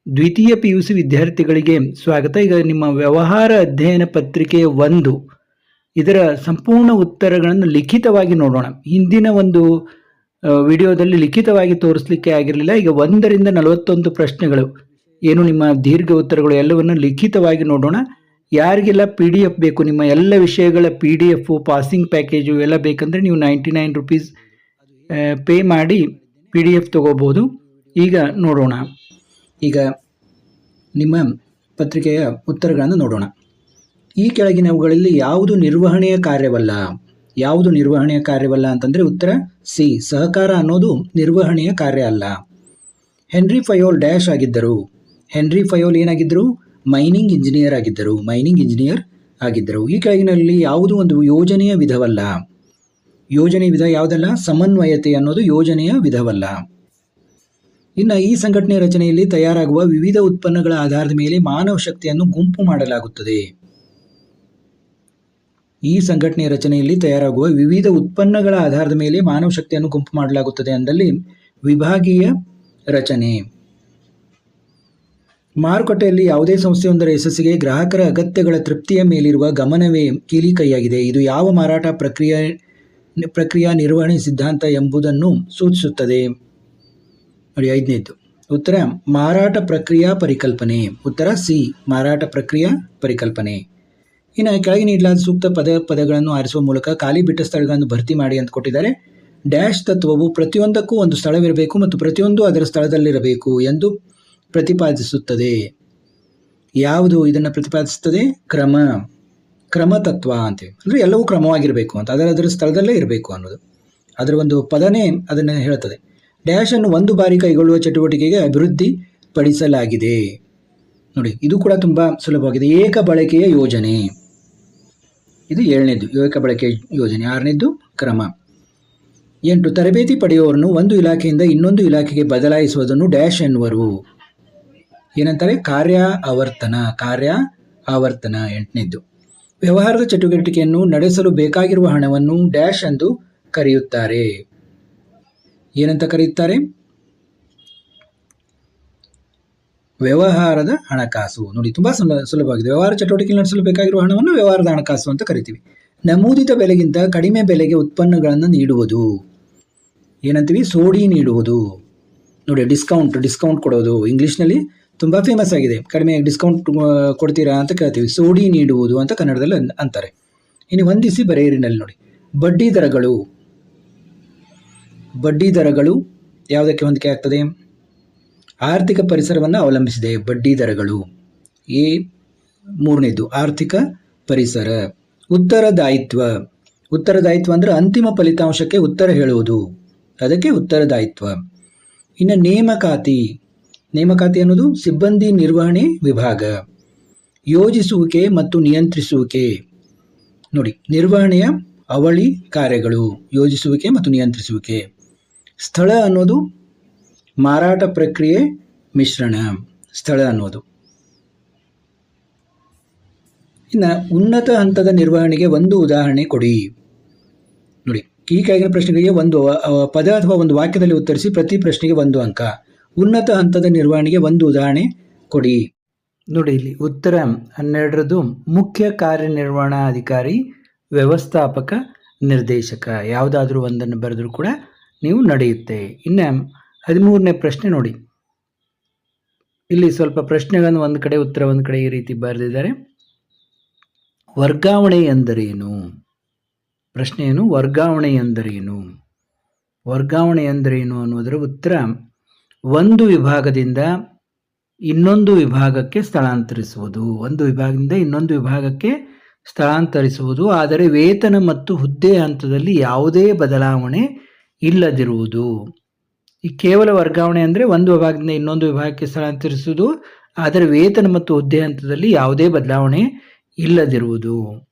ದ್ವಿತೀಯ PUC ವಿದ್ಯಾರ್ಥಿಗಳಿಗೆ ಸ್ವಾಗತ. ಈಗ ನಿಮ್ಮ ವ್ಯವಹಾರ ಅಧ್ಯಯನ ಪತ್ರಿಕೆ 1 ಇದರ ಸಂಪೂರ್ಣ ಉತ್ತರಗಳನ್ನು ಲಿಖಿತವಾಗಿ ನೋಡೋಣ. ಹಿಂದಿನ ಒಂದು ವಿಡಿಯೋದಲ್ಲಿ ಲಿಖಿತವಾಗಿ ತೋರಿಸಲಿಕ್ಕೆ ಆಗಿರಲಿಲ್ಲ. ಈಗ 1 ರಿಂದ 41 ಪ್ರಶ್ನೆಗಳು ಏನು ನಿಮ್ಮ ದೀರ್ಘ ಉತ್ತರಗಳು ಎಲ್ಲವನ್ನು ಲಿಖಿತವಾಗಿ ನೋಡೋಣ. ಯಾರಿಗೆಲ್ಲ PDF ಬೇಕು, ನಿಮ್ಮ ಎಲ್ಲ ವಿಷಯಗಳ PDF ಪಾಸಿಂಗ್ ಪ್ಯಾಕೇಜು ಎಲ್ಲ ಬೇಕಂದ್ರೆ ನೀವು 99 ರೂಪೀಸ್ ಪೇ ಮಾಡಿ PDF ತಗೋಬಹುದು. ಈಗ ನೋಡೋಣ. ಈಗ ನಿಮ್ಮ ಪತ್ರಿಕೆಯ ಉತ್ತರಗಳನ್ನು ನೋಡೋಣ. ಈ ಕೆಳಗಿನವುಗಳಲ್ಲಿ ಯಾವುದು ನಿರ್ವಹಣೆಯ ಕಾರ್ಯವಲ್ಲ? ಯಾವುದು ನಿರ್ವಹಣೆಯ ಕಾರ್ಯವಲ್ಲ ಅಂತಂದರೆ ಉತ್ತರ ಸಿ, ಸಹಕಾರ ಅನ್ನೋದು ನಿರ್ವಹಣೆಯ ಕಾರ್ಯ ಅಲ್ಲ. ಹೆನ್ರಿ ಫಯೋಲ್ ಡ್ಯಾಶ್ ಆಗಿದ್ದರು. ಹೆನ್ರಿ ಫಯೋಲ್ ಏನಾಗಿದ್ದರು? ಮೈನಿಂಗ್ ಇಂಜಿನಿಯರ್ ಆಗಿದ್ದರು. ಈ ಕೆಳಗಿನಲ್ಲಿ ಯಾವುದು ಒಂದು ಯೋಜನೆಯ ವಿಧವಲ್ಲ? ಯೋಜನೆಯ ವಿಧ ಯಾವುದಲ್ಲ? ಸಮನ್ವಯತೆ ಅನ್ನೋದು ಯೋಜನೆಯ ವಿಧವಲ್ಲ. ಇನ್ನು ಈ ಸಂಘಟನೆಯ ರಚನೆಯಲ್ಲಿ ತಯಾರಾಗುವ ವಿವಿಧ ಉತ್ಪನ್ನಗಳ ಆಧಾರದ ಮೇಲೆ ಮಾನವ ಶಕ್ತಿಯನ್ನು ಗುಂಪು ಮಾಡಲಾಗುತ್ತದೆ. ಈ ಸಂಘಟನೆಯ ರಚನೆಯಲ್ಲಿ ತಯಾರಾಗುವ ವಿವಿಧ ಉತ್ಪನ್ನಗಳ ಆಧಾರದ ಮೇಲೆ ಮಾನವ ಶಕ್ತಿಯನ್ನು ಗುಂಪು ಮಾಡಲಾಗುತ್ತದೆ ಅಂದಲ್ಲಿ ವಿಭಾಗೀಯ ರಚನೆ. ಮಾರುಕಟ್ಟೆಯಲ್ಲಿ ಯಾವುದೇ ಸಂಸ್ಥೆಯೊಂದರ ಯಶಸ್ಸಿಗೆ ಗ್ರಾಹಕರ ಅಗತ್ಯಗಳ ತೃಪ್ತಿಯ ಮೇಲಿರುವ ಗಮನವೇ ಕೀಲಿ ಕೈಯಾಗಿದೆ. ಇದು ಯಾವ ಮಾರಾಟ ಪ್ರಕ್ರಿಯಾ ನಿರ್ವಹಣೆ ಸಿದ್ಧಾಂತ ಎಂಬುದನ್ನು ಸೂಚಿಸುತ್ತದೆ? ನೋಡಿ, 5ನೇದ್ದು ಉತ್ತರ ಮಾರಾಟ ಪ್ರಕ್ರಿಯಾ ಪರಿಕಲ್ಪನೆ. ಉತ್ತರ ಸಿ, ಮಾರಾಟ ಪ್ರಕ್ರಿಯಾ ಪರಿಕಲ್ಪನೆ. ಇನ್ನು ಕೆಳಗೆ ನೀಡಲಾದ ಸೂಕ್ತ ಪದಗಳನ್ನು ಆರಿಸುವ ಮೂಲಕ ಖಾಲಿ ಬಿಟ್ಟ ಸ್ಥಳಗಳನ್ನು ಭರ್ತಿ ಮಾಡಿ ಅಂತ ಕೊಟ್ಟಿದ್ದಾರೆ. ಡ್ಯಾಶ್ ತತ್ವವು ಪ್ರತಿಯೊಂದಕ್ಕೂ ಒಂದು ಸ್ಥಳವಿರಬೇಕು ಮತ್ತು ಪ್ರತಿಯೊಂದು ಅದರ ಸ್ಥಳದಲ್ಲಿರಬೇಕು ಎಂದು ಪ್ರತಿಪಾದಿಸುತ್ತದೆ. ಯಾವುದು ಇದನ್ನು ಪ್ರತಿಪಾದಿಸುತ್ತದೆ? ಕ್ರಮ ತತ್ವ ಅಂತೇಳಿ. ಅಂದರೆ ಎಲ್ಲವೂ ಕ್ರಮವಾಗಿರಬೇಕು ಅಂತ, ಅದರ ಸ್ಥಳದಲ್ಲೇ ಇರಬೇಕು ಅನ್ನೋದು ಅದರ ಒಂದು ಪದನೇ ಅದನ್ನು ಹೇಳುತ್ತದೆ. ಡ್ಯಾಶ್ ಅನ್ನು ಒಂದು ಬಾರಿ ಕೈಗೊಳ್ಳುವ ಚಟುವಟಿಕೆಗೆ ಅಭಿವೃದ್ಧಿ ಪಡಿಸಲಾಗಿದೆ. ನೋಡಿ, ಇದು ಕೂಡ ತುಂಬ ಸುಲಭವಾಗಿದೆ. ಏಕ ಬಳಕೆಯ ಯೋಜನೆ, ಇದು 7ನೇದು ಏಕ ಬಳಕೆಯ ಯೋಜನೆ. 6ನೇದು ಕ್ರಮ. 8 ತರಬೇತಿ ಪಡೆಯುವವರನ್ನು ಒಂದು ಇಲಾಖೆಯಿಂದ ಇನ್ನೊಂದು ಇಲಾಖೆಗೆ ಬದಲಾಯಿಸುವುದನ್ನು ಡ್ಯಾಶ್ ಎನ್ನುವರು. ಏನಂತಾರೆ? ಕಾರ್ಯ ಆವರ್ತನ. 8ನೇದು ವ್ಯವಹಾರದ ಚಟುವಟಿಕೆಯನ್ನು ನಡೆಸಲು ಬೇಕಾಗಿರುವ ಹಣವನ್ನು ಡ್ಯಾಶ್ ಎಂದು ಕರೆಯುತ್ತಾರೆ. ಏನಂತ ಕರೆಯುತ್ತಾರೆ? ವ್ಯವಹಾರದ ಹಣಕಾಸು. ನೋಡಿ, ತುಂಬಾ ಸುಲಭವಾಗಿದೆ. ವ್ಯವಹಾರ ಚಟುವಟಿಕೆ ನಡೆಸಲು ಬೇಕಾಗಿರುವ ಹಣವನ್ನು ವ್ಯವಹಾರದ ಹಣಕಾಸು ಅಂತ ಕರಿತೀವಿ. ನಮೂದಿತ ಬೆಲೆಗಿಂತ ಕಡಿಮೆ ಬೆಲೆಗೆ ಉತ್ಪನ್ನಗಳನ್ನು ನೀಡುವುದು ಏನಂತೀವಿ? ಸೋಡಿ ನೀಡುವುದು. ನೋಡಿ, ಡಿಸ್ಕೌಂಟ್ ಕೊಡೋದು ಇಂಗ್ಲೀಷ್ನಲ್ಲಿ ತುಂಬ ಫೇಮಸ್ ಆಗಿದೆ. ಕಡಿಮೆ ಡಿಸ್ಕೌಂಟ್ ಕೊಡ್ತೀರಾ ಅಂತ ಕೇಳ್ತೀವಿ. ಸೋಡಿ ನೀಡುವುದು ಅಂತ ಕನ್ನಡದಲ್ಲಿ ಅಂತಾರೆ. ಇನ್ನು ಹೊಂದಿಸಿ ಬರೆಯಿರಿನಲ್ಲಿ ನೋಡಿ, ಬಡ್ಡಿ ದರಗಳು ಯಾವುದಕ್ಕೆ ಹೊಂದಿಕೆ ಆಗ್ತದೆ? ಆರ್ಥಿಕ ಪರಿಸರವನ್ನು ಅವಲಂಬಿಸಿದೆ ಬಡ್ಡಿ ದರಗಳು. 3ನೇದು ಆರ್ಥಿಕ ಪರಿಸರ. ಉತ್ತರದಾಯಿತ್ವ ಅಂದರೆ ಅಂತಿಮ ಫಲಿತಾಂಶಕ್ಕೆ ಉತ್ತರ ಹೇಳುವುದು, ಅದಕ್ಕೆ ಉತ್ತರದಾಯಿತ್ವ. ಇನ್ನು ನೇಮಕಾತಿ ಅನ್ನೋದು ಸಿಬ್ಬಂದಿ ನಿರ್ವಹಣೆ ವಿಭಾಗ. ಯೋಜಿಸುವಿಕೆ ಮತ್ತು ನಿಯಂತ್ರಿಸುವಿಕೆ. ನೋಡಿ, ನಿರ್ವಹಣೆಯ ಅವಳಿ ಕಾರ್ಯಗಳು, ಯೋಜಿಸುವಿಕೆ ಮತ್ತು ನಿಯಂತ್ರಿಸುವಿಕೆ. ಸ್ಥಳ ಅನ್ನೋದು ಮಾರಾಟ ಪ್ರಕ್ರಿಯೆ ಮಿಶ್ರಣ. ಸ್ಥಳ ಅನ್ನೋದು. ಇನ್ನು ಉನ್ನತ ಹಂತದ ನಿರ್ವಹಣೆಗೆ ಒಂದು ಉದಾಹರಣೆ ಕೊಡಿ. ನೋಡಿ, ಈ ಕೆಳಗಿನ ಪ್ರಶ್ನೆಗಳಿಗೆ ಒಂದು ಪದ ಅಥವಾ ಒಂದು ವಾಕ್ಯದಲ್ಲಿ ಉತ್ತರಿಸಿ. ಪ್ರತಿ ಪ್ರಶ್ನೆಗೆ 1 ಅಂಕ. ಉನ್ನತ ಹಂತದ ನಿರ್ವಹಣೆಗೆ ಒಂದು ಉದಾಹರಣೆ ಕೊಡಿ. ನೋಡಿ, ಇಲ್ಲಿ ಉತ್ತರ 12ರದು ಮುಖ್ಯ ಕಾರ್ಯನಿರ್ವಹಣಾಧಿಕಾರಿ, ವ್ಯವಸ್ಥಾಪಕ, ನಿರ್ದೇಶಕ. ಯಾವುದಾದ್ರೂ ಒಂದನ್ನು ಬರೆದರೂ ಕೂಡ ನೀವು ನಡೆಯುತ್ತೆ. ಇನ್ನು 13ನೇ ಪ್ರಶ್ನೆ ನೋಡಿ, ಇಲ್ಲಿ ಸ್ವಲ್ಪ ಪ್ರಶ್ನೆಗಳನ್ನು ಒಂದು ಕಡೆ ಉತ್ತರ ಒಂದು ಕಡೆ ಈ ರೀತಿ ಬರೆದಿದ್ದಾರೆ. ವರ್ಗಾವಣೆ ಎಂದರೇನು? ಪ್ರಶ್ನೆ ಏನು? ವರ್ಗಾವಣೆ ಎಂದರೇನು ಅನ್ನೋದರ ಉತ್ತರ ಒಂದು ವಿಭಾಗದಿಂದ ಇನ್ನೊಂದು ವಿಭಾಗಕ್ಕೆ ಸ್ಥಳಾಂತರಿಸುವುದು, ಆದರೆ ವೇತನ ಮತ್ತು ಹುದ್ದೆ ಹಂತದಲ್ಲಿ ಯಾವುದೇ ಬದಲಾವಣೆ ಇಲ್ಲದಿರುವುದು. ಈ ಕೇವಲ ವರ್ಗಾವಣೆ ಅಂದರೆ ಒಂದು ವಿಭಾಗದಿಂದ ಇನ್ನೊಂದು ವಿಭಾಗಕ್ಕೆ ಸ್ಥಳಾಂತರಿಸುವುದು, ಆದರೆ ವೇತನ ಮತ್ತು ಹುದ್ದೆ ಹಂತದಲ್ಲಿ ಯಾವುದೇ ಬದಲಾವಣೆ ಇಲ್ಲದಿರುವುದು.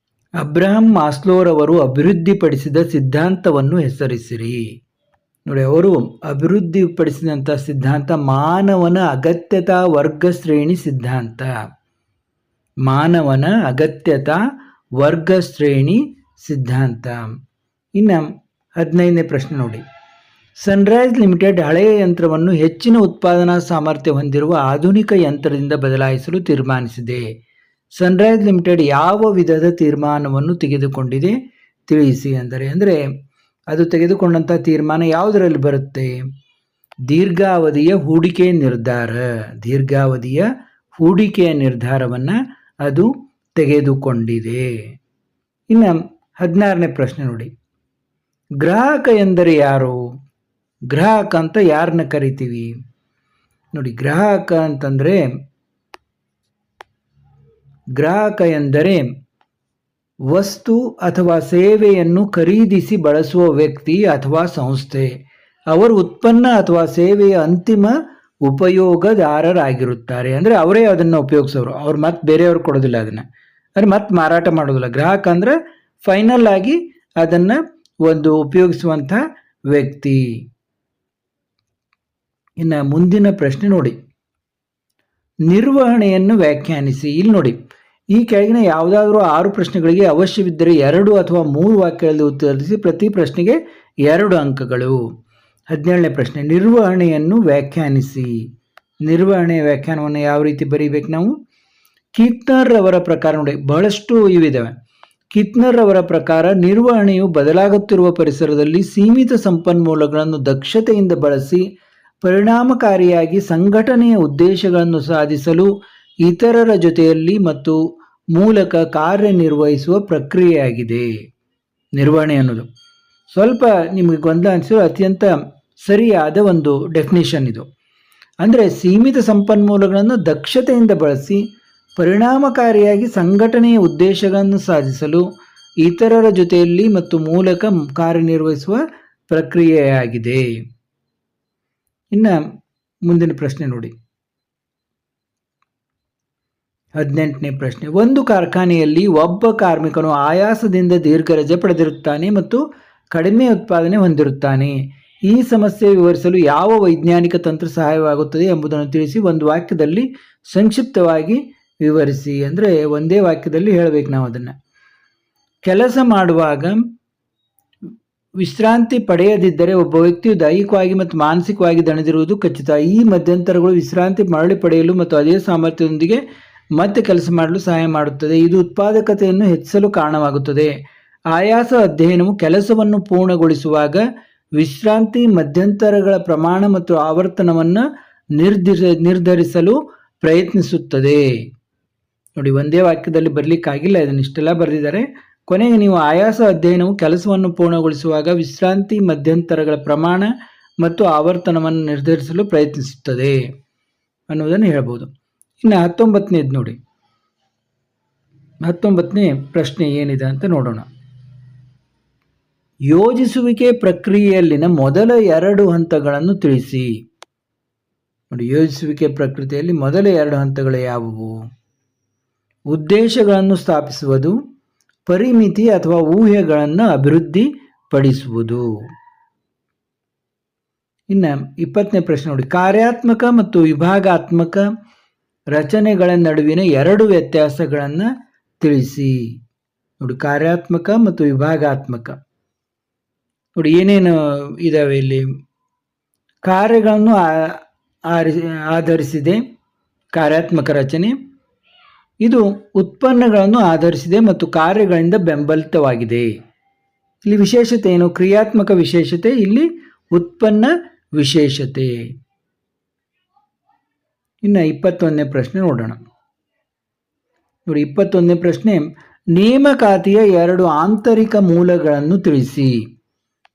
ಅಬ್ರಹಂ ಮಾಸ್ಲೋರವರು ಅಭಿವೃದ್ಧಿಪಡಿಸಿದ ಸಿದ್ಧಾಂತವನ್ನು ಹೆಸರಿಸಿರಿ. ನೋಡಿ, ಅವರು ಅಭಿವೃದ್ಧಿಪಡಿಸಿದಂಥ ಸಿದ್ಧಾಂತ ಮಾನವನ ಅಗತ್ಯತಾ ವರ್ಗ ಶ್ರೇಣಿ ಸಿದ್ಧಾಂತ. ಇನ್ನು 15ನೇ ಪ್ರಶ್ನೆ ನೋಡಿ, ಸನ್ರೈಸ್ ಲಿಮಿಟೆಡ್ ಹಳೆಯ ಯಂತ್ರವನ್ನು ಹೆಚ್ಚಿನ ಉತ್ಪಾದನಾ ಸಾಮರ್ಥ್ಯ ಹೊಂದಿರುವ ಆಧುನಿಕ ಯಂತ್ರದಿಂದ ಬದಲಾಯಿಸಲು ತೀರ್ಮಾನಿಸಿದೆ. ಸನ್ರೈಸ್ ಲಿಮಿಟೆಡ್ ಯಾವ ವಿಧದ ತೀರ್ಮಾನವನ್ನು ತೆಗೆದುಕೊಂಡಿದೆ ತಿಳಿಸಿ ಅಂದರೆ ಅದು ತೆಗೆದುಕೊಂಡಂಥ ತೀರ್ಮಾನ ಯಾವುದರಲ್ಲಿ ಬರುತ್ತೆ? ದೀರ್ಘಾವಧಿಯ ಹೂಡಿಕೆ ನಿರ್ಧಾರ. ದೀರ್ಘಾವಧಿಯ ಹೂಡಿಕೆಯ ನಿರ್ಧಾರವನ್ನು ಅದು ತೆಗೆದುಕೊಂಡಿದೆ. ಇನ್ನು 16ನೇ ಪ್ರಶ್ನೆ ನೋಡಿ, ಗ್ರಾಹಕ ಎಂದರೆ ಯಾರು? ಗ್ರಾಹಕ ಅಂತ ಯಾರನ್ನ ಕರಿತೀವಿ ನೋಡಿ? ಗ್ರಾಹಕ ಅಂತಂದರೆ ಗ್ರಾಹಕ ಎಂದರೆ ವಸ್ತು ಅಥವಾ ಸೇವೆಯನ್ನು ಖರೀದಿಸಿ ಬಳಸುವ ವ್ಯಕ್ತಿ ಅಥವಾ ಸಂಸ್ಥೆ. ಅವರು ಉತ್ಪನ್ನ ಅಥವಾ ಸೇವೆಯ ಅಂತಿಮ ಉಪಯೋಗದಾರರಾಗಿರುತ್ತಾರೆ. ಅಂದರೆ ಅವರೇ ಅದನ್ನು ಉಪಯೋಗಿಸೋರು, ಅವ್ರು ಮತ್ತೆ ಬೇರೆಯವ್ರು ಕೊಡೋದಿಲ್ಲ ಅದನ್ನು, ಅಂದರೆ ಮತ್ತೆ ಮಾರಾಟ ಮಾಡೋದಿಲ್ಲ. ಗ್ರಾಹಕ ಅಂದರೆ ಫೈನಲ್ ಆಗಿ ಅದನ್ನು ಒಂದು ಉಪಯೋಗಿಸುವಂಥ ವ್ಯಕ್ತಿ. ಇನ್ನು ಮುಂದಿನ ಪ್ರಶ್ನೆ ನೋಡಿ, ನಿರ್ವಹಣೆಯನ್ನು ವ್ಯಾಖ್ಯಾನಿಸಿ. ಇಲ್ಲಿ ನೋಡಿ, ಈ ಕೆಳಗಿನ ಯಾವುದಾದ್ರೂ 6 ಪ್ರಶ್ನೆಗಳಿಗೆ ಅವಶ್ಯವಿದ್ದರೆ 2 ಅಥವಾ 3 ವಾಕ್ಯಗಳಲ್ಲಿ ಉತ್ತರಿಸಿ. ಪ್ರತಿ ಪ್ರಶ್ನೆಗೆ 2 ಅಂಕಗಳು. 17ನೇ ಪ್ರಶ್ನೆ, ನಿರ್ವಹಣೆಯನ್ನು ವ್ಯಾಖ್ಯಾನಿಸಿ. ನಿರ್ವಹಣೆಯ ವ್ಯಾಖ್ಯಾನವನ್ನು ಯಾವ ರೀತಿ ಬರೀಬೇಕು ನಾವು? ಕೀಟ್ನರ್ ಅವರ ಪ್ರಕಾರ ನೋಡಿ, ಬಹಳಷ್ಟು ಇವಿದ್ದಾವೆ. ಕೀಟ್ನರ್ ಅವರ ಪ್ರಕಾರ ನಿರ್ವಹಣೆಯು ಬದಲಾಗುತ್ತಿರುವ ಪರಿಸರದಲ್ಲಿ ಸೀಮಿತ ಸಂಪನ್ಮೂಲಗಳನ್ನು ದಕ್ಷತೆಯಿಂದ ಬಳಸಿ ಪರಿಣಾಮಕಾರಿಯಾಗಿ ಸಂಘಟನೆಯ ಉದ್ದೇಶಗಳನ್ನು ಸಾಧಿಸಲು ಇತರರ ಜೊತೆಯಲ್ಲಿ ಮತ್ತು ಮೂಲಕ ಕಾರ್ಯನಿರ್ವಹಿಸುವ ಪ್ರಕ್ರಿಯೆಯಾಗಿದೆ. ನಿರ್ವಹಣೆ ಅನ್ನೋದು ಸ್ವಲ್ಪ ನಿಮಗೆ ಗೊಂದಲ ಅನಿಸೋ ಅತ್ಯಂತ ಸರಿಯಾದ ಒಂದು ಡೆಫಿನಿಷನ್ ಇದು. ಅಂದರೆ ಸೀಮಿತ ಸಂಪನ್ಮೂಲಗಳನ್ನು ದಕ್ಷತೆಯಿಂದ ಬಳಸಿ ಪರಿಣಾಮಕಾರಿಯಾಗಿ ಸಂಘಟನೆಯ ಉದ್ದೇಶಗಳನ್ನು ಸಾಧಿಸಲು ಇತರರ ಜೊತೆಯಲ್ಲಿ ಮತ್ತು ಮೂಲಕ ಕಾರ್ಯನಿರ್ವಹಿಸುವ ಪ್ರಕ್ರಿಯೆಯಾಗಿದೆ. ಇನ್ನು ಮುಂದಿನ ಪ್ರಶ್ನೆ ನೋಡಿ, 18ನೇ ಪ್ರಶ್ನೆ, ಒಂದು ಕಾರ್ಖಾನೆಯಲ್ಲಿ ಒಬ್ಬ ಕಾರ್ಮಿಕನು ಆಯಾಸದಿಂದ ದೀರ್ಘ ರಜೆ ಪಡೆದಿರುತ್ತಾನೆ ಮತ್ತು ಕಡಿಮೆ ಉತ್ಪಾದನೆ ಹೊಂದಿರುತ್ತಾನೆ. ಈ ಸಮಸ್ಯೆ ವಿವರಿಸಲು ಯಾವ ವೈಜ್ಞಾನಿಕ ತಂತ್ರ ಸಹಾಯವಾಗುತ್ತದೆ ಎಂಬುದನ್ನು ತಿಳಿಸಿ. ಒಂದು ವಾಕ್ಯದಲ್ಲಿ ಸಂಕ್ಷಿಪ್ತವಾಗಿ ವಿವರಿಸಿ. ಅಂದರೆ ಒಂದೇ ವಾಕ್ಯದಲ್ಲಿ ಹೇಳಬೇಕು ನಾವು ಅದನ್ನು. ಕೆಲಸ ಮಾಡುವಾಗ ವಿಶ್ರಾಂತಿ ಪಡೆಯದಿದ್ದರೆ ಒಬ್ಬ ವ್ಯಕ್ತಿಯು ದೈಹಿಕವಾಗಿ ಮತ್ತು ಮಾನಸಿಕವಾಗಿ ದಣಿದಿರುವುದು ಖಚಿತ. ಈ ಮಧ್ಯಂತರಗಳು ವಿಶ್ರಾಂತಿ ಮರಳಿ ಪಡೆಯಲು ಮತ್ತು ಅದೇ ಸಾಮರ್ಥ್ಯದೊಂದಿಗೆ ಮತ್ತೆ ಕೆಲಸ ಮಾಡಲು ಸಹಾಯ ಮಾಡುತ್ತದೆ. ಇದು ಉತ್ಪಾದಕತೆಯನ್ನು ಹೆಚ್ಚಿಸಲು ಕಾರಣವಾಗುತ್ತದೆ. ಆಯಾಸ ಅಧ್ಯಯನವು ಕೆಲಸವನ್ನು ಪೂರ್ಣಗೊಳಿಸುವಾಗ ವಿಶ್ರಾಂತಿ ಮಧ್ಯಂತರಗಳ ಪ್ರಮಾಣ ಮತ್ತು ಆವರ್ತನವನ್ನು ನಿರ್ಧರಿಸಲು ಪ್ರಯತ್ನಿಸುತ್ತದೆ. ನೋಡಿ, ಒಂದೇ ವಾಕ್ಯದಲ್ಲಿ ಬರಲಿಕ್ಕಾಗಿಲ್ಲ, ಇದನ್ನು ಇಷ್ಟೆಲ್ಲ ಬರೆದಿದ್ದಾರೆ. ಕೊನೆಗೆ ನೀವು ಆಯಾಸ ಅಧ್ಯಯನವು ಕೆಲಸವನ್ನು ಪೂರ್ಣಗೊಳಿಸುವಾಗ ವಿಶ್ರಾಂತಿ ಮಧ್ಯಂತರಗಳ ಪ್ರಮಾಣ ಮತ್ತು ಆವರ್ತನವನ್ನು ನಿರ್ಧರಿಸಲು ಪ್ರಯತ್ನಿಸುತ್ತದೆ ಅನ್ನೋದನ್ನು ಹೇಳ್ಬೋದು. ಇನ್ನು 19ನೇದು ನೋಡಿ, 19ನೇ ಪ್ರಶ್ನೆ ಏನಿದೆ ಅಂತ ನೋಡೋಣ. ಯೋಜಿಸುವಿಕೆ ಪ್ರಕ್ರಿಯೆಯಲ್ಲಿನ ಮೊದಲ 2 ಹಂತಗಳನ್ನು ತಿಳಿಸಿ. ನೋಡಿ, ಯೋಜಿಸುವಿಕೆ ಪ್ರಕ್ರಿಯೆಯಲ್ಲಿ ಮೊದಲ 2 ಹಂತಗಳು ಯಾವುವು? ಉದ್ದೇಶಗಳನ್ನು ಸ್ಥಾಪಿಸುವುದು, ಪರಿಮಿತಿ ಅಥವಾ ಊಹೆಗಳನ್ನು ಅಭಿವೃದ್ಧಿಪಡಿಸುವುದು. ಇನ್ನು 20ನೇ ಪ್ರಶ್ನೆ ನೋಡಿ, ಕಾರ್ಯಾತ್ಮಕ ಮತ್ತು ವಿಭಾಗಾತ್ಮಕ ರಚನೆಗಳ ನಡುವಿನ 2 ವ್ಯತ್ಯಾಸಗಳನ್ನು ತಿಳಿಸಿ. ನೋಡಿ, ಕಾರ್ಯಾತ್ಮಕ ಮತ್ತು ವಿಭಾಗಾತ್ಮಕ ನೋಡಿ ಏನೇನು ಇದಾವೆ ಇಲ್ಲಿ. ಕಾರ್ಯಗಳನ್ನು ಆಧರಿಸಿದೆ ಕಾರ್ಯಾತ್ಮಕ ರಚನೆ. ಇದು ಉತ್ಪನ್ನಗಳನ್ನು ಆಧರಿಸಿದೆ ಮತ್ತು ಕಾರ್ಯಗಳಿಂದ ಬೆಂಬಲಿತವಾಗಿದೆ. ಇಲ್ಲಿ ವಿಶೇಷತೆ ಏನು? ಕ್ರಿಯಾತ್ಮಕ ವಿಶೇಷತೆ, ಇಲ್ಲಿ ಉತ್ಪನ್ನ ವಿಶೇಷತೆ. ಇನ್ನು 21ನೇ ಪ್ರಶ್ನೆ ನೋಡೋಣ. ನೋಡಿ, 21ನೇ ಪ್ರಶ್ನೆ, ನೇಮಕಾತಿಯ 2 ಆಂತರಿಕ ಮೂಲಗಳನ್ನು ತಿಳಿಸಿ.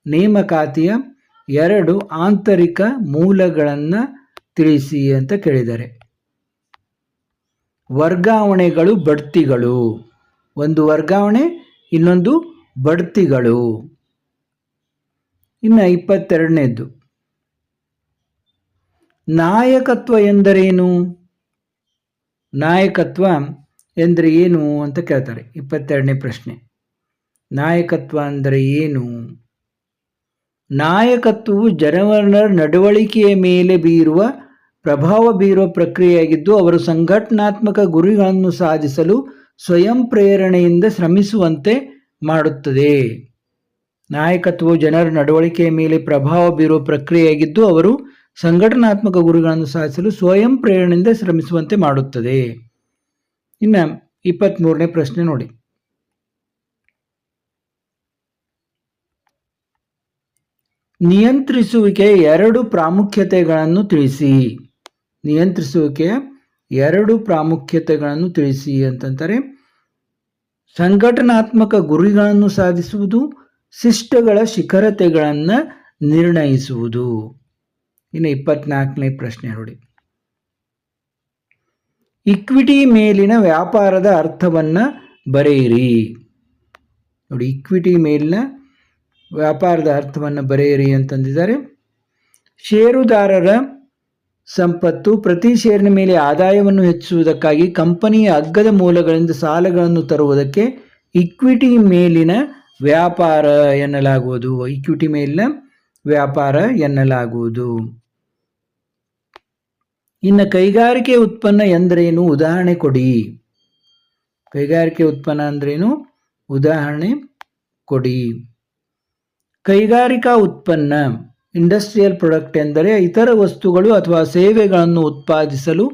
ನೇಮಕಾತಿಯ 2 ಆಂತರಿಕ ಮೂಲಗಳನ್ನು ತಿಳಿಸಿ ಅಂತ ಕೇಳಿದ್ದಾರೆ. ವರ್ಗಾವಣೆಗಳು, ಬಡ್ತಿಗಳು. ಒಂದು ವರ್ಗಾವಣೆ, ಇನ್ನೊಂದು ಬಡ್ತಿಗಳು. ಇನ್ನು 22ನೇದ್ದು, ನಾಯಕತ್ವ ಎಂದರೇನು? ನಾಯಕತ್ವ ಎಂದರೆ ಏನು ಅಂತ ಕೇಳ್ತಾರೆ. 22ನೇ ಪ್ರಶ್ನೆ, ನಾಯಕತ್ವ ಅಂದರೆ ಏನು? ನಾಯಕತ್ವವು ಜನರ ನಡವಳಿಕೆಯ ಮೇಲೆ ಪ್ರಭಾವ ಬೀರುವ ಪ್ರಕ್ರಿಯೆಯಾಗಿದ್ದು, ಅವರು ಸಂಘಟನಾತ್ಮಕ ಗುರಿಗಳನ್ನು ಸಾಧಿಸಲು ಸ್ವಯಂ ಪ್ರೇರಣೆಯಿಂದ ಶ್ರಮಿಸುವಂತೆ ಮಾಡುತ್ತದೆ. ನಾಯಕತ್ವವು ಜನರ ನಡವಳಿಕೆಯ ಮೇಲೆ ಪ್ರಭಾವ ಬೀರುವ ಪ್ರಕ್ರಿಯೆಯಾಗಿದ್ದು ಅವರು ಸಂಘಟನಾತ್ಮಕ ಗುರಿಗಳನ್ನು ಸಾಧಿಸಲು ಸ್ವಯಂ ಪ್ರೇರಣೆಯಿಂದ ಶ್ರಮಿಸುವಂತೆ ಮಾಡುತ್ತದೆ. ಇನ್ನು 23ನೇ ಪ್ರಶ್ನೆ ನೋಡಿ. ನಿಯಂತ್ರಿಸುವಿಕೆಯ 2 ಪ್ರಾಮುಖ್ಯತೆಗಳನ್ನು ತಿಳಿಸಿ. ನಿಯಂತ್ರಿಸುವಿಕೆಯ 2 ಪ್ರಾಮುಖ್ಯತೆಗಳನ್ನು ತಿಳಿಸಿ ಅಂತಂತಾರೆ. ಸಂಘಟನಾತ್ಮಕ ಗುರಿಗಳನ್ನು ಸಾಧಿಸುವುದು, ಶಿಷ್ಟಗಳ ಶಿಖರತೆಗಳನ್ನು ನಿರ್ಣಯಿಸುವುದು. ಇನ್ನು 24ನೇ ಪ್ರಶ್ನೆ ನೋಡಿ. ಇಕ್ವಿಟಿ ಮೇಲಿನ ವ್ಯಾಪಾರದ ಅರ್ಥವನ್ನು ಬರೆಯಿರಿ. ನೋಡಿ, ಇಕ್ವಿಟಿ ಮೇಲಿನ ವ್ಯಾಪಾರದ ಅರ್ಥವನ್ನು ಬರೆಯಿರಿ ಅಂತಂದಿದ್ದಾರೆ. ಷೇರುದಾರರ ಸಂಪತ್ತು ಪ್ರತಿ ಷೇರಿನ ಮೇಲೆ ಆದಾಯವನ್ನು ಹೆಚ್ಚಿಸುವುದಕ್ಕಾಗಿ ಕಂಪನಿಯ ಅಗ್ಗದ ಮೂಲಗಳಿಂದ ಸಾಲಗಳನ್ನು ತರುವುದಕ್ಕೆ ಇಕ್ವಿಟಿ ಮೇಲಿನ ವ್ಯಾಪಾರ ಎನ್ನಲಾಗುವುದು. ಇಕ್ವಿಟಿ ಮೇಲಿನ ವ್ಯಾಪಾರ ಎನ್ನಲಾಗುವುದು. ಇನ್ನು ಕೈಗಾರಿಕೆ ಉತ್ಪನ್ನ ಎಂದರೇನು, ಉದಾಹರಣೆ ಕೊಡಿ. ಕೈಗಾರಿಕೆ ಉತ್ಪನ್ನ ಅಂದ್ರೇನು, ಉದಾಹರಣೆ ಕೊಡಿ. ಕೈಗಾರಿಕಾ ಉತ್ಪನ್ನ ಇಂಡಸ್ಟ್ರಿಯಲ್ ಪ್ರಾಡಕ್ಟ್ ಎಂದರೆ ಇತರ ವಸ್ತುಗಳು ಅಥವಾ ಸೇವೆಗಳನ್ನು ಉತ್ಪಾದಿಸಲು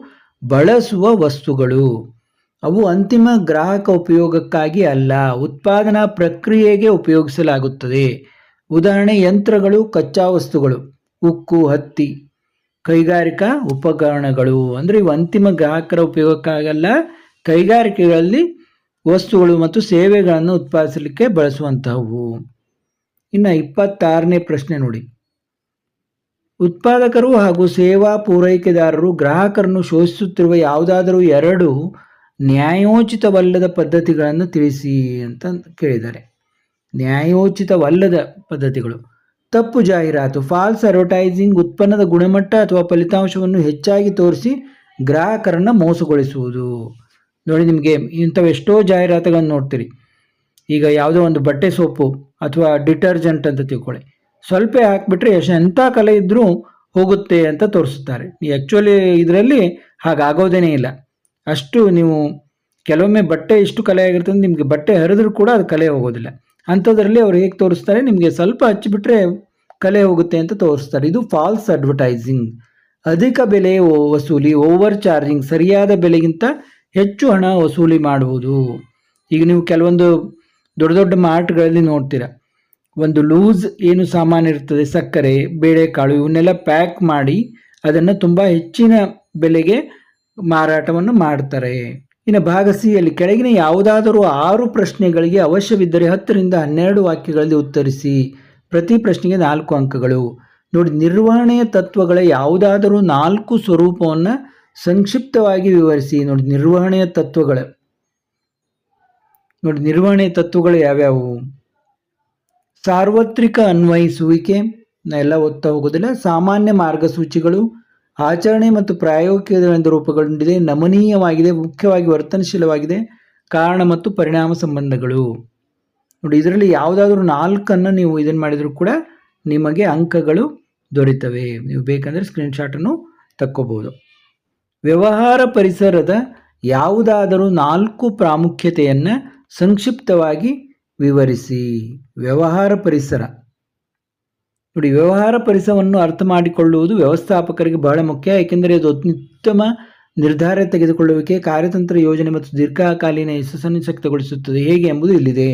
ಬಳಸುವ ವಸ್ತುಗಳು. ಅವು ಅಂತಿಮ ಗ್ರಾಹಕ ಉಪಯೋಗಕ್ಕಾಗಿ ಅಲ್ಲ, ಉತ್ಪಾದನಾ ಪ್ರಕ್ರಿಯೆಗೆ ಉಪಯೋಗಿಸಲಾಗುತ್ತದೆ. ಉದಾಹರಣೆ ಯಂತ್ರಗಳು, ಕಚ್ಚಾ ವಸ್ತುಗಳು, ಉಕ್ಕು, ಹತ್ತಿ. ಕೈಗಾರಿಕಾ ಉಪಕರಣಗಳು ಅಂದರೆ ಇವು ಅಂತಿಮ ಗ್ರಾಹಕರ ಉಪಯೋಗಕ್ಕಾಗಲ್ಲ, ಕೈಗಾರಿಕೆಗಳಲ್ಲಿ ವಸ್ತುಗಳು ಮತ್ತು ಸೇವೆಗಳನ್ನು ಉತ್ಪಾದಿಸಲಿಕ್ಕೆ ಬಳಸುವಂತಹವು. ಇನ್ನು 26ನೇ ಪ್ರಶ್ನೆ ನೋಡಿ. ಉತ್ಪಾದಕರು ಹಾಗೂ ಸೇವಾ ಪೂರೈಕೆದಾರರು ಗ್ರಾಹಕರನ್ನು ಶೋಷಿಸುತ್ತಿರುವ ಯಾವುದಾದರೂ 2 ನ್ಯಾಯೋಚಿತವಲ್ಲದ ಪದ್ಧತಿಗಳನ್ನು ತಿಳಿಸಿ ಅಂತ ಕೇಳಿದ್ದಾರೆ. ನ್ಯಾಯೋಚಿತವಲ್ಲದ ಪದ್ಧತಿಗಳು: ತಪ್ಪು ಜಾಹೀರಾತು, ಫಾಲ್ಸ್ ಅಡ್ವರ್ಟೈಸಿಂಗ್, ಉತ್ಪನ್ನದ ಗುಣಮಟ್ಟ ಅಥವಾ ಫಲಿತಾಂಶವನ್ನು ಹೆಚ್ಚಾಗಿ ತೋರಿಸಿ ಗ್ರಾಹಕರನ್ನು ಮೋಸಗೊಳಿಸುವುದು. ನೋಡಿ, ನಿಮಗೆ ಇಂಥವೆಷ್ಟೋ ಜಾಹೀರಾತುಗಳನ್ನು ನೋಡ್ತೀರಿ. ಈಗ ಯಾವುದೋ ಒಂದು ಬಟ್ಟೆ ಸೋಪು ಅಥವಾ ಡಿಟರ್ಜೆಂಟ್ ಅಂತ ತಿಳ್ಕೊಳ್ಳಿ, ಸ್ವಲ್ಪ ಹಾಕಿಬಿಟ್ರೆ ಎಂಥ ಕಲೆ ಇದ್ದರೂ ಹೋಗುತ್ತೆ ಅಂತ ತೋರಿಸುತ್ತಾರೆ. ಆ್ಯಕ್ಚುಲಿ ಇದರಲ್ಲಿ ಹಾಗಾಗೋದೇನೇ ಇಲ್ಲ. ಅಷ್ಟು ನೀವು ಕೆಲವೊಮ್ಮೆ ಬಟ್ಟೆ ಇಷ್ಟು ಕಲೆ ಆಗಿರ್ತದೆ, ನಿಮಗೆ ಬಟ್ಟೆ ಹರಿದ್ರೂ ಕೂಡ ಅದು ಕಲೆ ಹೋಗೋದಿಲ್ಲ. ಅಂಥದ್ರಲ್ಲಿ ಅವ್ರು ಹೇಗೆ ತೋರಿಸ್ತಾರೆ, ನಿಮಗೆ ಸ್ವಲ್ಪ ಹಚ್ಚಿಬಿಟ್ರೆ ಕಲೆ ಹೋಗುತ್ತೆ ಅಂತ ತೋರಿಸ್ತಾರೆ. ಇದು ಫಾಲ್ಸ್ ಅಡ್ವರ್ಟೈಸಿಂಗ್. ಅಧಿಕ ಬೆಲೆ ವಸೂಲಿ, ಓವರ್ ಚಾರ್ಜಿಂಗ್, ಸರಿಯಾದ ಬೆಲೆಗಿಂತ ಹೆಚ್ಚು ಹಣ ವಸೂಲಿ ಮಾಡುವುದು. ಈಗ ನೀವು ಕೆಲವೊಂದು ದೊಡ್ಡ ದೊಡ್ಡ ಮಾರ್ಟ್ಗಳಲ್ಲಿ ನೋಡ್ತೀರ, ಒಂದು ಲೂಸ್ ಏನು ಸಾಮಾನು ಇರ್ತದೆ, ಸಕ್ಕರೆ, ಬೇಳೆಕಾಳು, ಇವನ್ನೆಲ್ಲ ಪ್ಯಾಕ್ ಮಾಡಿ ಅದನ್ನು ತುಂಬ ಹೆಚ್ಚಿನ ಬೆಲೆಗೆ ಮಾರಾಟವನ್ನು ಮಾಡ್ತಾರೆ. ಇನ್ನು ಭಾಗ ಸಿ ಯಲ್ಲಿ ಕೆಳಗಿನ ಯಾವುದಾದರೂ 6 ಪ್ರಶ್ನೆಗಳಿಗೆ ಅವಶ್ಯವಿದ್ದರೆ 10 ರಿಂದ 12 ವಾಕ್ಯಗಳಲ್ಲಿ ಉತ್ತರಿಸಿ. ಪ್ರತಿ ಪ್ರಶ್ನೆಗೆ 4 ಅಂಕಗಳು. ನೋಡಿ, ನಿರ್ವಹಣೆಯ ತತ್ವಗಳ ಯಾವುದಾದರೂ 4 ಸ್ವರೂಪವನ್ನು ಸಂಕ್ಷಿಪ್ತವಾಗಿ ವಿವರಿಸಿ. ನೋಡಿ, ನಿರ್ವಹಣೆಯ ತತ್ವಗಳು ಯಾವ್ಯಾವು? ಸಾರ್ವತ್ರಿಕ ಅನ್ವಯಿಸುವಿಕೆ, ಎಲ್ಲ ಓದ್ತಾ ಹೋಗೋದಿಲ್ಲ. ಸಾಮಾನ್ಯ ಮಾರ್ಗಸೂಚಿಗಳು, ಆಚರಣೆ ಮತ್ತು ಪ್ರಾಯೋಗಿಕ ರೂಪುಗೊಂಡಿದೆ, ನಮನೀಯವಾಗಿದೆ, ಮುಖ್ಯವಾಗಿ ವರ್ತನಶೀಲವಾಗಿದೆ, ಕಾರಣ ಮತ್ತು ಪರಿಣಾಮ ಸಂಬಂಧಗಳು. ನೋಡಿ, ಇದರಲ್ಲಿ ಯಾವುದಾದ್ರೂ 4 ನೀವು ಇದನ್ನು ಮಾಡಿದರೂ ಕೂಡ ನಿಮಗೆ ಅಂಕಗಳು ದೊರೆತವೆ. ನೀವು ಬೇಕಂದರೆ ಸ್ಕ್ರೀನ್ಶಾಟನ್ನು ತಕ್ಕೋಬಹುದು. ವ್ಯವಹಾರ ಪರಿಸರದ ಯಾವುದಾದರೂ 4 ಪ್ರಾಮುಖ್ಯತೆಯನ್ನು ಸಂಕ್ಷಿಪ್ತವಾಗಿ ವಿವರಿಸಿ. ವ್ಯವಹಾರ ಪರಿಸರ. ನೋಡಿ, ವ್ಯವಹಾರ ಪರಿಸರವನ್ನು ಅರ್ಥ ಮಾಡಿಕೊಳ್ಳುವುದು ವ್ಯವಸ್ಥಾಪಕರಿಗೆ ಬಹಳ ಮುಖ್ಯ, ಏಕೆಂದರೆ ಅದು ಉತ್ತಮ ನಿರ್ಧಾರ ತೆಗೆದುಕೊಳ್ಳುವಿಕೆ, ಕಾರ್ಯತಂತ್ರ ಯೋಜನೆ ಮತ್ತು ದೀರ್ಘಕಾಲೀನ ಯಶಸ್ಸನ್ನು ಶಕ್ತಗೊಳಿಸುತ್ತದೆ. ಹೇಗೆ ಎಂಬುದು ಇಲ್ಲಿದೆ.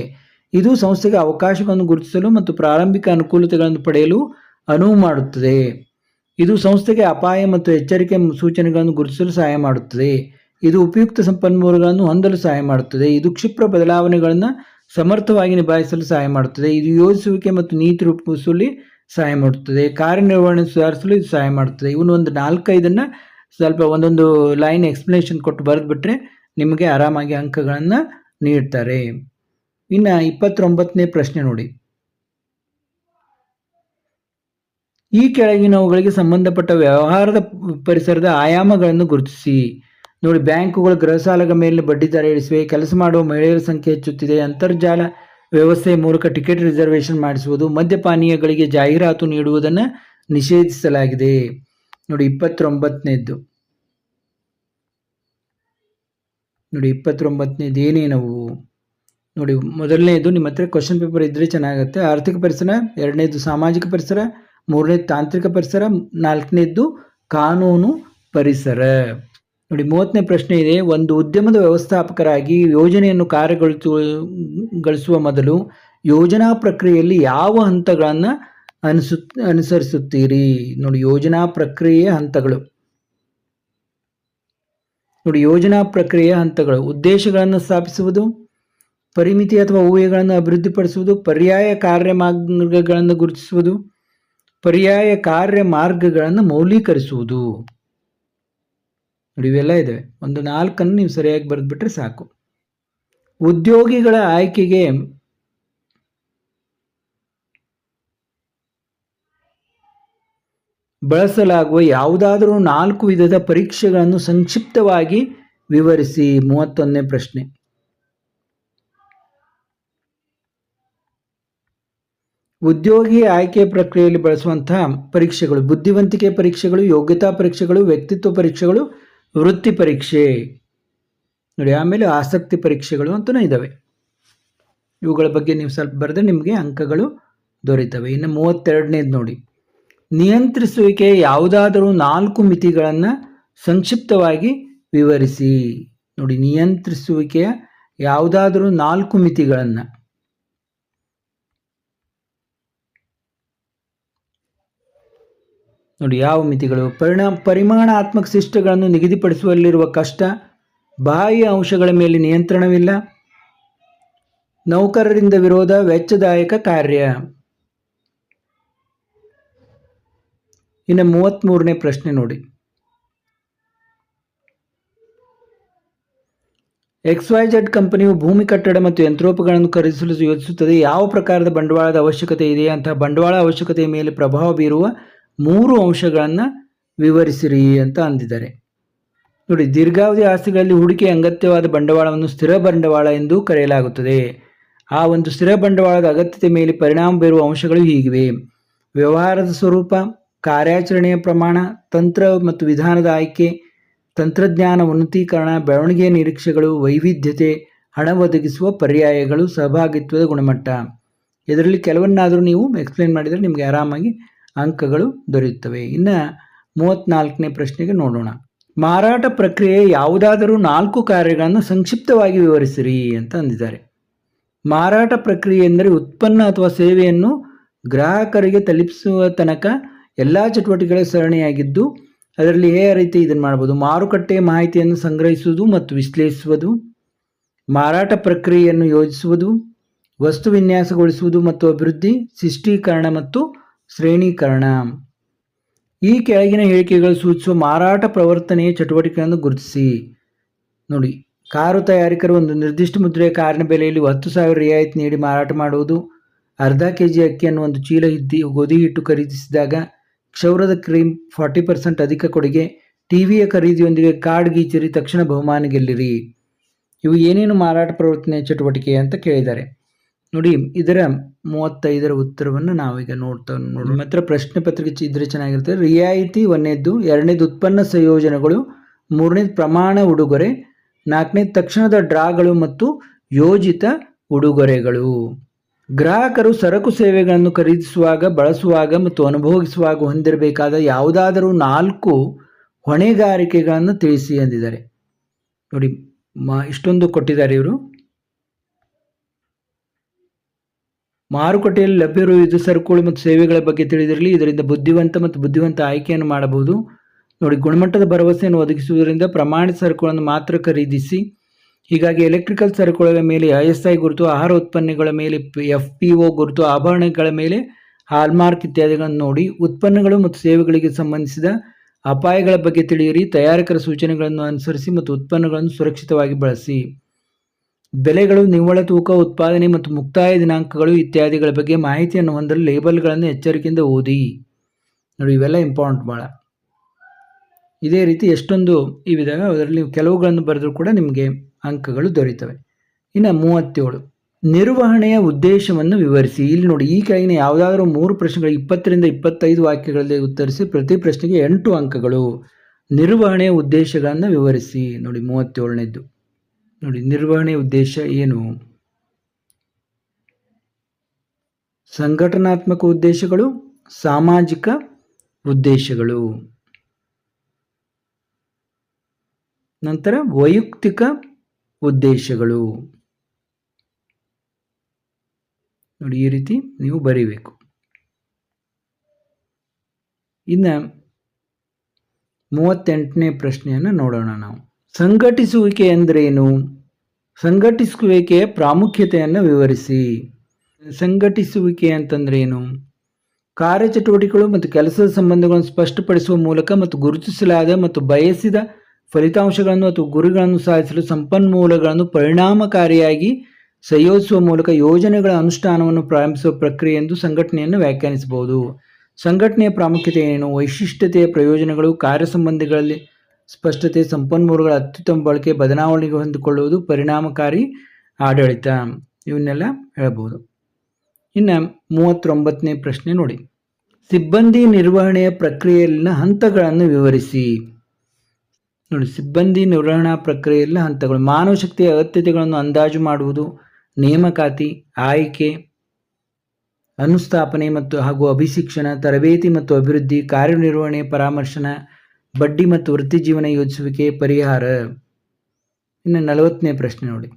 ಇದು ಸಂಸ್ಥೆಗೆ ಅವಕಾಶಗಳನ್ನು ಗುರುತಿಸಲು ಮತ್ತು ಪ್ರಾರಂಭಿಕ ಅನುಕೂಲತೆಗಳನ್ನು ಪಡೆಯಲು ಅನುವು ಮಾಡುತ್ತದೆ. ಇದು ಸಂಸ್ಥೆಗೆ ಅಪಾಯ ಮತ್ತು ಎಚ್ಚರಿಕೆ ಸೂಚನೆಗಳನ್ನು ಗುರುತಿಸಲು ಸಹಾಯ ಮಾಡುತ್ತದೆ. ಇದು ಉಪಯುಕ್ತ ಸಂಪನ್ಮೂಲಗಳನ್ನು ಹೊಂದಲು ಸಹಾಯ ಮಾಡುತ್ತದೆ. ಇದು ಕ್ಷಿಪ್ರ ಬದಲಾವಣೆಗಳನ್ನು ಸಮರ್ಥವಾಗಿ ನಿಭಾಯಿಸಲು ಸಹಾಯ ಮಾಡುತ್ತದೆ. ಇದು ಯೋಜಿಸುವಿಕೆ ಮತ್ತು ನೀತಿ ರೂಪಿಸಲು ಸಹಾಯ ಮಾಡುತ್ತದೆ. ಕಾರ್ಯನಿರ್ವಹಣೆ ಸುಧಾರಿಸಲು ಇದು ಸಹಾಯ ಮಾಡುತ್ತದೆ. ಇವನು ಒಂದು 4-5 ಸ್ವಲ್ಪ ಒಂದೊಂದು ಲೈನ್ ಎಕ್ಸ್ಪ್ಲನೇಷನ್ ಕೊಟ್ಟು ಬರೆದ್ಬಿಟ್ರೆ ನಿಮಗೆ ಆರಾಮಾಗಿ ಅಂಕಗಳನ್ನು ನೀಡ್ತಾರೆ. ಇನ್ನು 29ನೇ ಪ್ರಶ್ನೆ ನೋಡಿ. ಈ ಕೆಳಗಿನವುಗಳಿಗೆ ಸಂಬಂಧಪಟ್ಟ ವ್ಯವಹಾರದ ಪರಿಸರದ ಆಯಾಮಗಳನ್ನು ಗುರುತಿಸಿ. ನೋಡಿ, ಬ್ಯಾಂಕುಗಳು ಗೃಹ ಸಾಲದ ಮೇಲೆ ಬಡ್ಡಿ ದರ ಇಳಿಸಿವೆ, ಕೆಲಸ ಮಾಡುವ ಮಹಿಳೆಯರ ಸಂಖ್ಯೆ ಹೆಚ್ಚುತ್ತಿದೆ, ಅಂತರ್ಜಾಲ ವ್ಯವಸ್ಥೆಯ ಮೂಲಕ ಟಿಕೆಟ್ ರಿಸರ್ವೇಷನ್ ಮಾಡಿಸುವುದು, ಮದ್ಯಪಾನೀಯಗಳಿಗೆ ಜಾಹೀರಾತು ನೀಡುವುದನ್ನು ನಿಷೇಧಿಸಲಾಗಿದೆ. ನೋಡಿ, 29ನೇದ್ದು ಏನೇನವು? ನೋಡಿ, ಮೊದಲನೇದು ನಿಮ್ಮ ಹತ್ರ ಕ್ವಶನ್ ಪೇಪರ್ ಇದ್ದರೆ ಚೆನ್ನಾಗುತ್ತೆ. ಆರ್ಥಿಕ ಪರಿಸರ, ಎರಡನೇದು ಸಾಮಾಜಿಕ ಪರಿಸರ, ಮೂರನೇದು ತಾಂತ್ರಿಕ ಪರಿಸರ, ನಾಲ್ಕನೇದು ಕಾನೂನು ಪರಿಸರ. ನೋಡಿ, 30ನೇ ಪ್ರಶ್ನೆ ಇದೆ. ಒಂದು ಉದ್ಯಮದ ವ್ಯವಸ್ಥಾಪಕರಾಗಿ ಯೋಜನೆಯನ್ನು ಕಾರ್ಯಗೊಳಿಸುವ ಮೊದಲು ಯೋಜನಾ ಪ್ರಕ್ರಿಯೆಯಲ್ಲಿ ಯಾವ ಹಂತಗಳನ್ನು ಅನುಸರಿಸುತ್ತೀರಿ? ನೋಡಿ, ಯೋಜನಾ ಪ್ರಕ್ರಿಯೆಯ ಹಂತಗಳು. ನೋಡಿ, ಯೋಜನಾ ಪ್ರಕ್ರಿಯೆಯ ಹಂತಗಳು: ಉದ್ದೇಶಗಳನ್ನು ಸ್ಥಾಪಿಸುವುದು, ಪರಿಮಿತಿ ಅಥವಾ ಊಹೆಗಳನ್ನು ಅಭಿವೃದ್ಧಿಪಡಿಸುವುದು, ಪರ್ಯಾಯ ಕಾರ್ಯ ಮಾರ್ಗಗಳನ್ನು ಗುರುತಿಸುವುದು, ಪರ್ಯಾಯ ಕಾರ್ಯ ಮಾರ್ಗಗಳನ್ನು ಮೌಲ್ಯೀಕರಿಸುವುದು. ನೋಡಿ, ಇವೆಲ್ಲ ಇದಾವೆ. ಒಂದು 4 ನೀವು ಸರಿಯಾಗಿ ಬರೆದ್ಬಿಟ್ರೆ ಸಾಕು. ಉದ್ಯೋಗಿಗಳ ಆಯ್ಕೆಗೆ ಬಳಸಲಾಗುವ ಯಾವುದಾದರೂ 4 ವಿಧದ ಪರೀಕ್ಷೆಗಳನ್ನು ಸಂಕ್ಷಿಪ್ತವಾಗಿ ವಿವರಿಸಿ. 31ನೇ ಪ್ರಶ್ನೆ. ಉದ್ಯೋಗಿ ಆಯ್ಕೆ ಪ್ರಕ್ರಿಯೆಯಲ್ಲಿ ಬಳಸುವಂತಹ ಪರೀಕ್ಷೆಗಳು: ಬುದ್ಧಿವಂತಿಕೆ ಪರೀಕ್ಷೆಗಳು, ಯೋಗ್ಯತಾ ಪರೀಕ್ಷೆಗಳು, ವ್ಯಕ್ತಿತ್ವ ಪರೀಕ್ಷೆಗಳು, ವೃತ್ತಿ ಪರೀಕ್ಷೆ. ನೋಡಿ, ಆಮೇಲೆ ಆಸಕ್ತಿ ಪರೀಕ್ಷೆಗಳು ಅಂತಲೂ ಇದ್ದಾವೆ. ಇವುಗಳ ಬಗ್ಗೆ ನೀವು ಸ್ವಲ್ಪ ಬರೆದ್ರೆ ನಿಮಗೆ ಅಂಕಗಳು ದೊರೀತವೆ. ಇನ್ನು 32ನೇದು ನೋಡಿ, ನಿಯಂತ್ರಿಸುವಿಕೆ ಯಾವುದಾದರೂ 4 ಮಿತಿಗಳನ್ನು ಸಂಕ್ಷಿಪ್ತವಾಗಿ ವಿವರಿಸಿ. ನೋಡಿ, ನಿಯಂತ್ರಿಸುವಿಕೆಯ ಯಾವುದಾದರೂ 4 ಮಿತಿಗಳನ್ನು. ನೋಡಿ, ಯಾವ ಮಿತಿಗಳು? ಪರಿಮಾಣಾತ್ಮಕ ಶಿಷ್ಟಗಳನ್ನು ನಿಗದಿಪಡಿಸುವಲ್ಲಿರುವ ಕಷ್ಟ, ಬಾಹ್ಯ ಅಂಶಗಳ ಮೇಲೆ ನಿಯಂತ್ರಣವಿಲ್ಲ, ನೌಕರರಿಂದ ವಿರೋಧ, ವೆಚ್ಚದಾಯಕ ಕಾರ್ಯ. ಇನ್ನು 33ನೇ ಪ್ರಶ್ನೆ ನೋಡಿ, XYZ ಕಂಪನಿಯು ಭೂಮಿ, ಕಟ್ಟಡ ಮತ್ತು ಯಂತ್ರೋಪಕರಣಗಳನ್ನು ಖರೀದಿಸಲು ಯೋಜಿಸುತ್ತದೆ. ಯಾವ ಪ್ರಕಾರದ ಬಂಡವಾಳದ ಅವಶ್ಯಕತೆ ಇದೆ? ಅಂತಹ ಬಂಡವಾಳ ಅವಶ್ಯಕತೆಯ ಮೇಲೆ ಪ್ರಭಾವ ಬೀರುವ 3 ಅಂಶಗಳನ್ನು ವಿವರಿಸಿರಿ ಅಂತ ಅಂದಿದ್ದಾರೆ. ನೋಡಿ, ದೀರ್ಘಾವಧಿ ಆಸ್ತಿಗಳಲ್ಲಿ ಹೂಡಿಕೆ ಅಗತ್ಯವಾದ ಬಂಡವಾಳವನ್ನು ಸ್ಥಿರ ಬಂಡವಾಳ ಎಂದು ಕರೆಯಲಾಗುತ್ತದೆ. ಆ ಒಂದು ಸ್ಥಿರ ಬಂಡವಾಳದ ಅಗತ್ಯತೆ ಮೇಲೆ ಪರಿಣಾಮ ಬೀರುವ ಅಂಶಗಳು ಹೀಗಿವೆ: ವ್ಯವಹಾರದ ಸ್ವರೂಪ, ಕಾರ್ಯಾಚರಣೆಯ ಪ್ರಮಾಣ, ತಂತ್ರ ಮತ್ತು ವಿಧಾನದ ಆಯ್ಕೆ, ತಂತ್ರಜ್ಞಾನ ಉನ್ನತೀಕರಣ, ಬೆಳವಣಿಗೆಯ ನಿರೀಕ್ಷೆಗಳು, ವೈವಿಧ್ಯತೆ, ಹಣ ಒದಗಿಸುವ ಪರ್ಯಾಯಗಳು, ಸಹಭಾಗಿತ್ವದ ಗುಣಮಟ್ಟ. ಇದರಲ್ಲಿ ಕೆಲವನ್ನಾದರೂ ನೀವು ಎಕ್ಸ್ಪ್ಲೇನ್ ಮಾಡಿದರೆ ನಿಮಗೆ ಆರಾಮಾಗಿ ಅಂಕಗಳು ದೊರೆಯುತ್ತವೆ. ಇನ್ನು 34ನೇ ಪ್ರಶ್ನೆಗೆ ನೋಡೋಣ. ಮಾರಾಟ ಪ್ರಕ್ರಿಯೆ ಯಾವುದಾದರೂ 4 ಕಾರ್ಯಗಳನ್ನು ಸಂಕ್ಷಿಪ್ತವಾಗಿ ವಿವರಿಸಿರಿ ಅಂತ ಅಂದಿದ್ದಾರೆ. ಮಾರಾಟ ಪ್ರಕ್ರಿಯೆ ಎಂದರೆ ಉತ್ಪನ್ನ ಅಥವಾ ಸೇವೆಯನ್ನು ಗ್ರಾಹಕರಿಗೆ ತಲುಪಿಸುವ ತನಕ ಎಲ್ಲ ಚಟುವಟಿಕೆಗಳ ಸರಣಿಯಾಗಿದ್ದು, ಅದರಲ್ಲಿ ಯಾವ ರೀತಿ ಇದನ್ನು ಮಾಡ್ಬೋದು: ಮಾರುಕಟ್ಟೆ ಮಾಹಿತಿಯನ್ನು ಸಂಗ್ರಹಿಸುವುದು ಮತ್ತು ವಿಶ್ಲೇಷಿಸುವುದು, ಮಾರಾಟ ಪ್ರಕ್ರಿಯೆಯನ್ನು ಯೋಜಿಸುವುದು, ವಸ್ತು ವಿನ್ಯಾಸಗೊಳಿಸುವುದು ಮತ್ತು ಅಭಿವೃದ್ಧಿ, ಶಿಷ್ಟೀಕರಣ ಮತ್ತು ಶ್ರೇಣೀಕರಣ. ಈ ಕೆಳಗಿನ ಹೇಳಿಕೆಗಳು ಸೂಚಿಸುವ ಮಾರಾಟ ಪ್ರವರ್ತನೆಯ ಚಟುವಟಿಕೆಗಳನ್ನು ಗುರುತಿಸಿ. ನೋಡಿ, ಕಾರು ತಯಾರಕರು ಒಂದು ನಿರ್ದಿಷ್ಟ ಮುದ್ರೆಯ ಕಾರಿನ ಬೆಲೆಯಲ್ಲಿ 10,000 ರಿಯಾಯಿತಿ ನೀಡಿ ಮಾರಾಟ ಮಾಡುವುದು, ಅರ್ಧ kg ಅಕ್ಕಿಯನ್ನು 1 ಚೀಲ ಗೋಧಿ ಹಿಟ್ಟು ಖರೀದಿಸಿದಾಗ ಕ್ಷೌರದ ಕ್ರೀಮ್ 40% ಅಧಿಕ ಕೊಡುಗೆ, ಟಿವಿಯ ಖರೀದಿಯೊಂದಿಗೆ ಕಾರ್ಡ್ ಗೀಚಿರಿ, ತಕ್ಷಣ ಬಹುಮಾನ ಗೆಲ್ಲಿರಿ. ಇವು ಏನೇನು ಮಾರಾಟ ಪ್ರವರ್ತನೆಯ ಚಟುವಟಿಕೆ ಅಂತ ಕೇಳಿದ್ದಾರೆ. ನೋಡಿ, ಇದರ 35ರ ಉತ್ತರವನ್ನು ನಾವೀಗ ನೋಡೋಣ. ಮಾತ್ರ ಪ್ರಶ್ನೆ ಪತ್ರಿಕೆ ಇದ್ರೆ ಚೆನ್ನಾಗಿರುತ್ತೆ. ರಿಯಾಯಿತಿ ಒಂದನೇದ್ದು, ಎರಡನೇದು ಉತ್ಪನ್ನ ಸಂಯೋಜನೆಗಳು, ಮೂರನೇದು ಪ್ರಮಾಣ ಉಡುಗೊರೆ, ನಾಲ್ಕನೇದು ತಕ್ಷಣದ ಡ್ರಾಗಳು ಮತ್ತು ಯೋಜಿತ ಉಡುಗೊರೆಗಳು. ಗ್ರಾಹಕರು ಸರಕು ಸೇವೆಗಳನ್ನು ಖರೀದಿಸುವಾಗ, ಬಳಸುವಾಗ ಮತ್ತು ಅನುಭವಿಸುವಾಗ ಹೊಂದಿರಬೇಕಾದ ಯಾವುದಾದರೂ 4 ಹೊಣೆಗಾರಿಕೆಗಳನ್ನು ತಿಳಿಸಿ ಎಂದಿದ್ದಾರೆ. ನೋಡಿ, ಇಷ್ಟೊಂದು ಕೊಟ್ಟಿದ್ದಾರೆ ಇವರು. ಮಾರುಕಟ್ಟೆಯಲ್ಲಿ ಲಭ್ಯವಿರುವ ವಿವಿಧ ಸರಕುಗಳು ಮತ್ತು ಸೇವೆಗಳ ಬಗ್ಗೆ ತಿಳಿದಿರಲಿ. ಇದರಿಂದ ಬುದ್ಧಿವಂತ ಆಯ್ಕೆಯನ್ನು ಮಾಡಬಹುದು. ನೋಡಿ, ಗುಣಮಟ್ಟದ ಭರವಸೆಯನ್ನು ಒದಗಿಸುವುದರಿಂದ ಪ್ರಮಾಣಿತ ಸರಕುಗಳನ್ನು ಮಾತ್ರ ಖರೀದಿಸಿ. ಹೀಗಾಗಿ ಎಲೆಕ್ಟ್ರಿಕಲ್ ಸರಕುಗಳ ಮೇಲೆ ISI ಗುರುತು, ಆಹಾರ ಉತ್ಪನ್ನಗಳ ಮೇಲೆ FPO ಗುರುತು, ಆಭರಣಗಳ ಮೇಲೆ ಹಾಲ್ಮಾರ್ಕ್ ಇತ್ಯಾದಿಗಳನ್ನು ನೋಡಿ. ಉತ್ಪನ್ನಗಳು ಮತ್ತು ಸೇವೆಗಳಿಗೆ ಸಂಬಂಧಿಸಿದ ಅಪಾಯಗಳ ಬಗ್ಗೆ ತಿಳಿಯಿರಿ. ತಯಾರಕರ ಸೂಚನೆಗಳನ್ನು ಅನುಸರಿಸಿ ಮತ್ತು ಉತ್ಪನ್ನಗಳನ್ನು ಸುರಕ್ಷಿತವಾಗಿ ಬಳಸಿ. ಬೆಲೆಗಳು, ನಿವ್ವಳ ತೂಕ, ಉತ್ಪಾದನೆ ಮತ್ತು ಮುಕ್ತಾಯ ದಿನಾಂಕಗಳು ಇತ್ಯಾದಿಗಳ ಬಗ್ಗೆ ಮಾಹಿತಿಯನ್ನು ಹೊಂದಲು ಲೇಬಲ್ಗಳನ್ನು ಎಚ್ಚರಿಕೆಯಿಂದ ಓದಿ. ನೋಡಿ, ಇವೆಲ್ಲ ಇಂಪಾರ್ಟೆಂಟ್ ಭಾಳ. ಇದೇ ರೀತಿ ಎಷ್ಟೊಂದು ಇವಿದಾಗ ಅದರಲ್ಲಿ ಕೆಲವುಗಳನ್ನು ಬರೆದರೂ ಕೂಡ ನಿಮಗೆ ಅಂಕಗಳು ದೊರೆಯುತ್ತವೆ. ಇನ್ನು 37, ನಿರ್ವಹಣೆಯ ಉದ್ದೇಶವನ್ನು ವಿವರಿಸಿ. ಇಲ್ಲಿ ನೋಡಿ, ಈ ಕೆಳಗಿನ ಯಾವುದಾದ್ರೂ 3 ಪ್ರಶ್ನೆಗಳು 20 ರಿಂದ 25 ವಾಕ್ಯಗಳಲ್ಲಿ ಉತ್ತರಿಸಿ. ಪ್ರತಿ ಪ್ರಶ್ನೆಗೆ 8 ಅಂಕಗಳು. ನಿರ್ವಹಣೆಯ ಉದ್ದೇಶಗಳನ್ನು ವಿವರಿಸಿ. ನೋಡಿ, 37ನೇದ್ದು ನೋಡಿ, ನಿರ್ವಹಣೆಯ ಉದ್ದೇಶ ಏನು? ಸಂಘಟನಾತ್ಮಕ ಉದ್ದೇಶಗಳು, ಸಾಮಾಜಿಕ ಉದ್ದೇಶಗಳು, ನಂತರ ವೈಯಕ್ತಿಕ ಉದ್ದೇಶಗಳು. ನೋಡಿ, ಈ ರೀತಿ ನೀವು ಬರೀಬೇಕು. ಇನ್ನು 38ನೇ ಪ್ರಶ್ನೆಯನ್ನು ನೋಡೋಣ ನಾವು. ಸಂಘಟಿಸುವಿಕೆ ಎಂದರೇನು? ಸಂಘಟಿಸುವಿಕೆಯ ಪ್ರಾಮುಖ್ಯತೆಯನ್ನು ವಿವರಿಸಿ. ಸಂಘಟಿಸುವಿಕೆ ಅಂತಂದ್ರೆ ಏನು? ಕಾರ್ಯಚಟುವಟಿಕೆಗಳು ಮತ್ತು ಕೆಲಸದ ಸಂಬಂಧಗಳನ್ನು ಸ್ಪಷ್ಟಪಡಿಸುವ ಮೂಲಕ ಮತ್ತು ಗುರುತಿಸಲಾದ ಮತ್ತು ಬಯಸಿದ ಫಲಿತಾಂಶಗಳನ್ನು ಅಥವಾ ಗುರಿಗಳನ್ನು ಸಾಧಿಸಲು ಸಂಪನ್ಮೂಲಗಳನ್ನು ಪರಿಣಾಮಕಾರಿಯಾಗಿ ಸಂಯೋಜಿಸುವ ಮೂಲಕ ಯೋಜನೆಗಳ ಅನುಷ್ಠಾನವನ್ನು ಪ್ರಾರಂಭಿಸುವ ಪ್ರಕ್ರಿಯೆ ಎಂದು ಸಂಘಟನೆಯನ್ನು ವ್ಯಾಖ್ಯಾನಿಸಬಹುದು. ಸಂಘಟನೆಯ ಪ್ರಾಮುಖ್ಯತೆ ಏನು? ವೈಶಿಷ್ಟ್ಯತೆಯ ಪ್ರಯೋಜನಗಳು, ಕಾರ್ಯಸಂಬಂಧಿಗಳಲ್ಲಿ ಸ್ಪಷ್ಟತೆ, ಸಂಪನ್ಮೂಲಗಳ ಅತ್ಯುತ್ತಮ ಬಳಕೆ, ಬದಲಾವಣೆಗೆ ಹೊಂದಿಕೊಳ್ಳುವುದು, ಪರಿಣಾಮಕಾರಿ ಆಡಳಿತ, ಇವನ್ನೆಲ್ಲ ಹೇಳ್ಬೋದು. ಇನ್ನು 39ನೇ ಪ್ರಶ್ನೆ ನೋಡಿ. ಸಿಬ್ಬಂದಿ ನಿರ್ವಹಣೆಯ ಪ್ರಕ್ರಿಯೆಯಲ್ಲಿನ ಹಂತಗಳನ್ನು ವಿವರಿಸಿ. ನೋಡಿ, ಸಿಬ್ಬಂದಿ ನಿರ್ವಹಣಾ ಪ್ರಕ್ರಿಯೆಯಲ್ಲಿನ ಹಂತಗಳು: ಮಾನವ ಶಕ್ತಿಯ ಅಗತ್ಯತೆಗಳನ್ನು ಅಂದಾಜು ಮಾಡುವುದು, ನೇಮಕಾತಿ, ಆಯ್ಕೆ, ಅನುಸ್ಥಾಪನೆ ಹಾಗೂ ಅಭಿಶಿಕ್ಷಣ, ತರಬೇತಿ ಮತ್ತು ಅಭಿವೃದ್ಧಿ, ಕಾರ್ಯನಿರ್ವಹಣೆ, ಪರಾಮರ್ಶನ, ಬಡ್ಡಿ ಮತ್ತು ವೃತ್ತಿಜೀವನ ಯೋಜಿಸುವಿಕೆ, ಪರಿಹಾರ. ಇನ್ನು 40ನೇ ಪ್ರಶ್ನೆ ನೋಡಿ.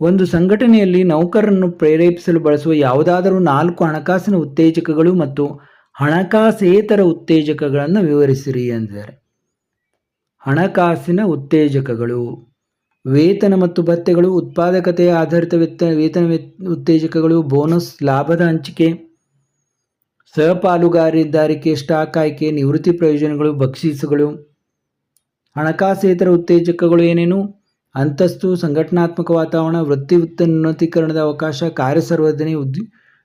ಒಂದು ಸಂಘಟನೆಯಲ್ಲಿ ನೌಕರರನ್ನು ಪ್ರೇರೇಪಿಸಲು ಬಳಸುವ ಯಾವುದಾದರೂ 4 ಹಣಕಾಸಿನ ಉತ್ತೇಜಕಗಳು ಮತ್ತು ಹಣಕಾಸೇತರ ಉತ್ತೇಜಕಗಳನ್ನು ವಿವರಿಸಿರಿ ಎಂದಿದ್ದಾರೆ. ಹಣಕಾಸಿನ ಉತ್ತೇಜಕಗಳು: ವೇತನ ಮತ್ತು ಭತ್ಯೆಗಳು, ಉತ್ಪಾದಕತೆ ಆಧಾರಿತ ವೇತನ ಉತ್ತೇಜಕಗಳು, ಬೋನಸ್, ಲಾಭದ ಹಂಚಿಕೆ, ಸಹಪಾಲುದಾರಿಕೆ, ಸ್ಟಾಕ್ ಆಯ್ಕೆ, ನಿವೃತ್ತಿ ಪ್ರಯೋಜನಗಳು, ಬಕ್ಷೀಸುಗಳು. ಹಣಕಾಸೇತರ ಉತ್ತೇಜಕಗಳು ಏನೇನು? ಅಂತಸ್ತು, ಸಂಘಟನಾತ್ಮಕ ವಾತಾವರಣ, ವೃತ್ತಿ ಉನ್ನತೀಕರಣದ ಅವಕಾಶ,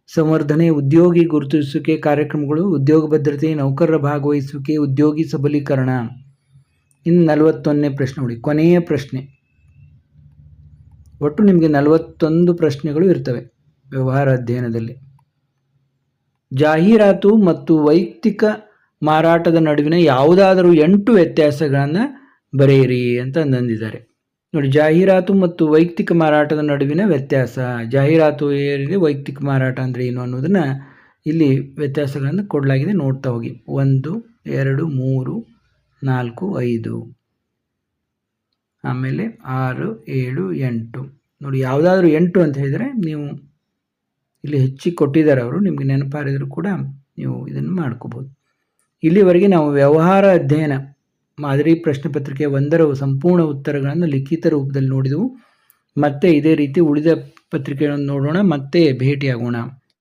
ಸಂವರ್ಧನೆ, ಉದ್ಯೋಗಿ ಗುರುತಿಸುವಿಕೆ ಕಾರ್ಯಕ್ರಮಗಳು, ಉದ್ಯೋಗ ಭದ್ರತೆ, ನೌಕರರ ಭಾಗವಹಿಸುವಿಕೆ, ಉದ್ಯೋಗಿ ಸಬಲೀಕರಣ. ಇನ್ನು 41ನೇ ಪ್ರಶ್ನೆ ನೋಡಿ, ಕೊನೆಯ ಪ್ರಶ್ನೆ. ಒಟ್ಟು ನಿಮಗೆ 41 ಪ್ರಶ್ನೆಗಳು ಇರ್ತವೆ ವ್ಯವಹಾರ ಅಧ್ಯಯನದಲ್ಲಿ. ಜಾಹೀರಾತು ಮತ್ತು ವೈಯಕ್ತಿಕ ಮಾರಾಟದ ನಡುವಿನ ಯಾವುದಾದರೂ 8 ವ್ಯತ್ಯಾಸಗಳನ್ನು ಬರೆಯಿರಿ ಅಂತ ಅಂದಿದ್ದಾರೆ. ನೋಡಿ, ಜಾಹೀರಾತು ಮತ್ತು ವೈಯಕ್ತಿಕ ಮಾರಾಟದ ನಡುವಿನ ವ್ಯತ್ಯಾಸ. ಜಾಹೀರಾತು ಏನಿದೆ, ವೈಯಕ್ತಿಕ ಮಾರಾಟ ಅಂದರೆ ಏನು ಅನ್ನೋದನ್ನು ಇಲ್ಲಿ ವ್ಯತ್ಯಾಸಗಳನ್ನು ಕೊಡಲಾಗಿದೆ, ನೋಡ್ತಾ ಹೋಗಿ. 1, 2, 3, 4, 5, ಆಮೇಲೆ 6, 7, 8. ನೋಡಿ, ಯಾವುದಾದ್ರೂ 8 ಅಂತ ಹೇಳಿದರೆ ನೀವು ಇಲ್ಲಿ ಹೆಚ್ಚಿಗೆ ಕೊಟ್ಟಿದ್ದಾರೆ ಅವರು, ನಿಮಗೆ ನೆನಪಾರಿದರೂ ಕೂಡ ನೀವು ಇದನ್ನು ಮಾಡ್ಕೋಬೋದು. ಇಲ್ಲಿವರೆಗೆ ನಾವು ವ್ಯವಹಾರ ಅಧ್ಯಯನ ಮಾದರಿ ಪ್ರಶ್ನೆ ಪತ್ರಿಕೆ 1ರ ಸಂಪೂರ್ಣ ಉತ್ತರಗಳನ್ನು ಲಿಖಿತ ರೂಪದಲ್ಲಿ ನೋಡಿದೆವು. ಮತ್ತೆ ಇದೇ ರೀತಿ ಉಳಿದ ಪತ್ರಿಕೆಗಳನ್ನು ನೋಡೋಣ, ಮತ್ತೆ ಭೇಟಿಯಾಗೋಣ.